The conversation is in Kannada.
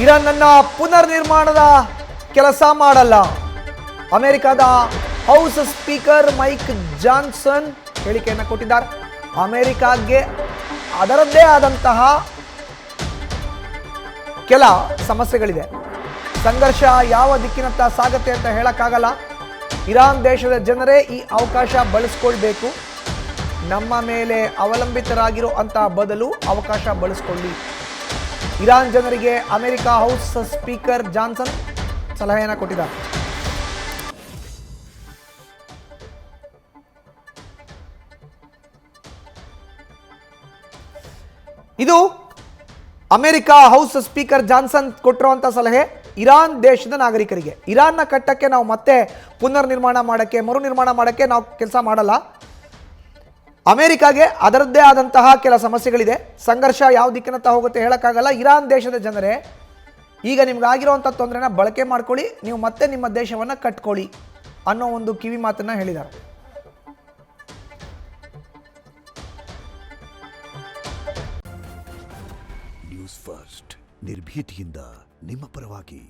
ಇರಾನ್ ನನ್ನ ಪುನರ್ ನಿರ್ಮಾಣದ ಕೆಲಸ ಮಾಡಲ್ಲ. ಅಮೆರಿಕದ ಹೌಸ್ ಸ್ಪೀಕರ್ ಮೈಕ್ ಜಾನ್ಸನ್ ಹೇಳಿಕೆಯನ್ನು ಕೊಟ್ಟಿದ್ದಾರೆ. ಅಮೆರಿಕಾಗೆ ಅದರದ್ದೇ ಆದಂತಹ ಕೆಲ ಸಮಸ್ಯೆಗಳಿದೆ. ಸಂಘರ್ಷ ಯಾವ ದಿಕ್ಕಿನತ್ತ ಸಾಗತ್ತೆ ಅಂತ ಹೇಳಕ್ಕಾಗಲ್ಲ. ಇರಾನ್ ದೇಶದ ಜನರೇ ಈ ಅವಕಾಶ ಬಳಸ್ಕೊಳ್ಬೇಕು. ನಮ್ಮ ಮೇಲೆ ಅವಲಂಬಿತರಾಗಿರೋ ಅಂತ ಬದಲು ಅವಕಾಶ ಬಳಸ್ಕೊಳ್ಳಿ. ಇರಾನ್ ಜನರಿಗೆ ಅಮೆರಿಕ ಹೌಸ್ ಸ್ಪೀಕರ್ ಜಾನ್ಸನ್ ಸಲಹೆಯನ್ನು ಕೊಟ್ಟಿದ್ದಾರೆ. ಇದು ಅಮೆರಿಕ ಹೌಸ್ ಸ್ಪೀಕರ್ ಜಾನ್ಸನ್ ಕೊಟ್ಟಿರುವಂಥ ಸಲಹೆ ಇರಾನ್ ದೇಶದ ನಾಗರಿಕರಿಗೆ. ಇರಾನ್ನ ಕಟ್ಟಕ್ಕೆ ನಾವು ಮತ್ತೆ ಪುನರ್ ನಿರ್ಮಾಣ ಮಾಡೋಕ್ಕೆ, ಮರು ನಿರ್ಮಾಣ ಮಾಡೋಕ್ಕೆ ನಾವು ಕೆಲಸ ಮಾಡಲ್ಲ. ಅಮೆರಿಕಾಗೆ ಅದರದ್ದೇ ಆದಂತಹ ಕೆಲ ಸಮಸ್ಯೆಗಳಿದೆ. ಸಂಘರ್ಷ ಯಾವ ದಿಕ್ಕಿನತ್ತ ಹೋಗುತ್ತೆ ಹೇಳೋಕ್ಕಾಗಲ್ಲ. ಇರಾನ್ ದೇಶದ ಜನರೇ, ಈಗ ನಿಮ್ಗಾಗಿರುವಂಥ ತೊಂದರೆನ ಬಳಕೆ ಮಾಡ್ಕೊಳ್ಳಿ, ನೀವು ಮತ್ತೆ ನಿಮ್ಮ ದೇಶವನ್ನು ಕಟ್ಕೊಳ್ಳಿ ಅನ್ನೋ ಒಂದು ಕಿವಿ ಮಾತನ್ನು ಹೇಳಿದ್ದಾರೆ. ನ್ಯೂಸ್ ಫಸ್ಟ್ ನಿರ್ಭೀತಿಯಿಂದ ನಿಮ್ಮ ಪರವಾಗಿ.